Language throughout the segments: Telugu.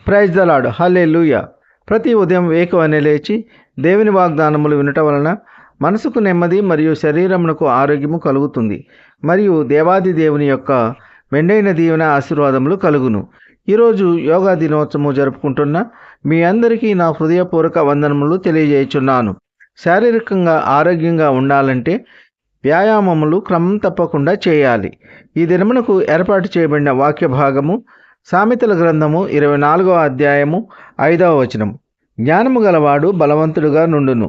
Praise the lord. హల్లెలూయా. ప్రతి ఉదయం వేకువనే లేచి దేవుని వాగ్దానములు వినటం వలన మనసుకు నెమ్మది మరియు శరీరమునకు ఆరోగ్యము కలుగుతుంది. మరియు దేవాది దేవుని యొక్క మెండైన దీవెన ఆశీర్వాదములు కలుగును. ఈరోజు యోగా దినోత్సవం జరుపుకుంటున్న మీ అందరికీ నా హృదయపూర్వక వందనములు తెలియజేయుచున్నాను. శారీరకంగా ఆరోగ్యంగా ఉండాలంటే వ్యాయామములు క్రమం తప్పకుండా చేయాలి. ఈ దినమునకు ఏర్పాటు చేయబడిన వాక్య భాగము సామెతల గ్రంథము 24వ అధ్యాయము 5వ వచనం. జ్ఞానము గలవాడు బలవంతుడుగా నుండును,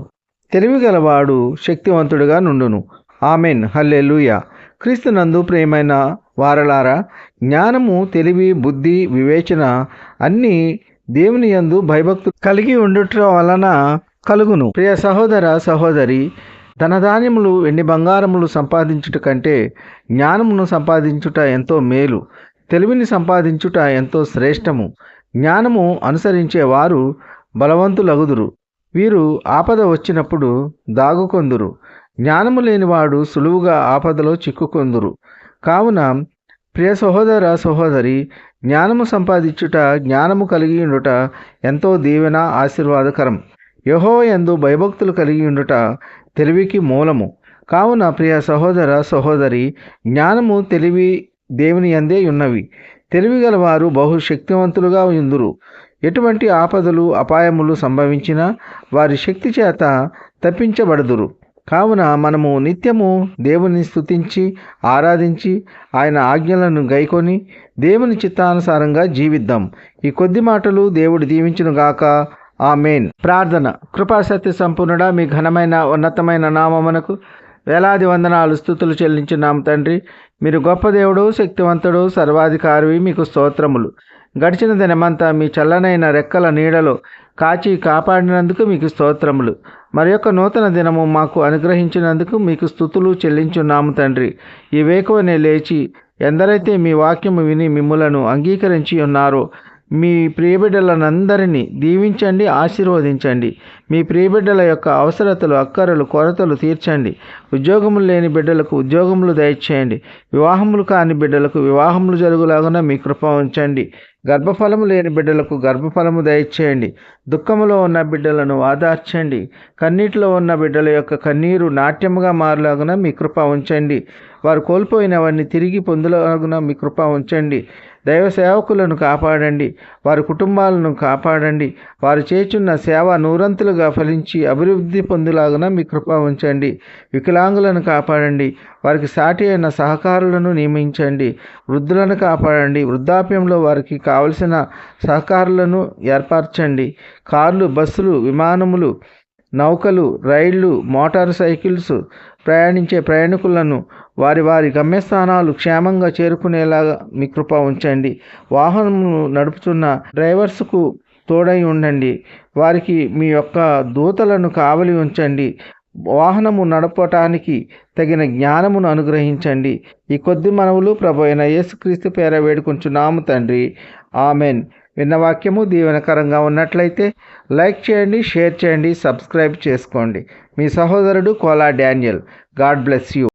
తెలివి గలవాడు శక్తివంతుడుగా నుండును. ఆమెన్. హల్లెలూయా. క్రీస్తునందు ప్రియమైన వారలారా, జ్ఞానము, తెలివి, బుద్ధి, వివేచన అన్నీ దేవుని యందు భయభక్తులు కలిగి ఉండుట వలన కలుగును. ప్రియ సహోదర సహోదరి, ధనధాన్యములు వెండి బంగారములు సంపాదించుట కంటే జ్ఞానమును సంపాదించుట ఎంతో మేలు. తెలివిని సంపాదించుట ఎంతో శ్రేష్టము. జ్ఞానము అనుసరించే వారు బలవంతులగుదురు. వీరు ఆపద వచ్చినప్పుడు దాగుకొందురు. జ్ఞానము లేనివాడు సులువుగా ఆపదలో చిక్కుకొందురు. కావున ప్రియ సహోదర సహోదరి, జ్ఞానము సంపాదించుట, జ్ఞానము కలిగి ఉండుట ఎంతో దీవెన, ఆశీర్వాదకరం. యెహోవా యందు భయభక్తులు కలిగి ఉండుట తెలివికి మూలము. కావున ప్రియ సహోదర సహోదరి, జ్ఞానము, తెలివి దేవుని యందే ఉన్నవి. తెలివి గలవారు బహు శక్తివంతులుగా ఉందురు. ఎటువంటి ఆపదలు, అపాయములు సంభవించినా వారి శక్తి చేత తప్పించబడుదురు. కావున మనము నిత్యము దేవుని స్తుతించి ఆరాధించి ఆయన ఆజ్ఞలను గైకొని దేవుని చిత్తానుసారంగా జీవిద్దాం. ఈ కొద్ది మాటలు దేవుడు దీవించునుగాక. ఆమేన్. ప్రార్థన. కృపాసత్య సంపూర్ణుడా, మీ ఘనమైన ఉన్నతమైన నామమునకు వేలాది వందనాలు, స్తుతులు చెల్లించున్నాము తండ్రి. మీరు గొప్ప దేవుడు, శక్తివంతుడు, సర్వాధికారి. మీకు స్తోత్రములు. గడిచిన దినమంతా మీ చల్లనైన రెక్కల నీడలో కాచి కాపాడినందుకు మీకు స్తోత్రములు. మరి యొక్క నూతన దినము మాకు అనుగ్రహించినందుకు మీకు స్తుతులు చెల్లించున్నాము తండ్రి. ఈ వేకువనే లేచి ఎందరైతే మీ వాక్యము విని మిమ్ములను అంగీకరించి ఉన్నారో మీ ప్రియబిడ్డలనందరినీ దీవించండి, ఆశీర్వదించండి. మీ ప్రియబిడ్డల యొక్క అవసరతలు, అక్కరలు, కొరతలు తీర్చండి. ఉద్యోగములు లేని బిడ్డలకు ఉద్యోగములు దయచేయండి. వివాహములు కాని బిడ్డలకు వివాహములు జరుగులాగున మీ కృప ఉంచండి. గర్భఫలము లేని బిడ్డలకు గర్భఫలము దయచేయండి. దుఃఖములో ఉన్న బిడ్డలను ఆదార్చండి. కన్నీటిలో ఉన్న బిడ్డల యొక్క కన్నీరు నాట్యముగా మారులాగున మీ కృప ఉంచండి. వారు కోల్పోయినవన్నీ తిరిగి పొందులాగున మీ కృప ఉంచండి. దైవ సేవకులను కాపాడండి. వారి కుటుంబాలను కాపాడండి. వారు చేస్తున్న సేవ నూరంతులుగా ఫలించి అభివృద్ధి పొందులాగున మీ కృప ఉంచండి. వికలాంగులను కాపాడండి. వారికి సాటి అయిన సహకారులను నియమించండి. వృద్ధులను కాపాడండి. వృద్ధాప్యంలో వారికి కావలసిన సహకారులను ఏర్పరచండి. కార్లు, బస్సులు, విమానములు, నౌకలు, రైళ్లు, మోటారు సైకిల్స్ ప్రయాణించే ప్రయాణికులను వారి వారి గమ్యస్థానాలు క్షేమంగా చేరుకునేలాగా మీ కృప ఉంచండి. వాహనము నడుపుతున్న డ్రైవర్స్కు తోడై ఉండండి. వారికి మీ యొక్క దూతలను కావలి ఉంచండి. వాహనము నడపటానికి తగిన జ్ఞానమును అనుగ్రహించండి. ఈ కొద్ది మనవులు ప్రభు అయిన యేసుక్రీస్తు పేర వేడుకొంచున్నాము తండ్రి. ఆమెన్. విన్న వాక్యము దీవెనకరంగా ఉన్నట్లయితే లైక్ చేయండి, షేర్ చేయండి, సబ్స్క్రైబ్ చేసుకోండి. మీ సహోదరుడు Kola Daniel. God bless you.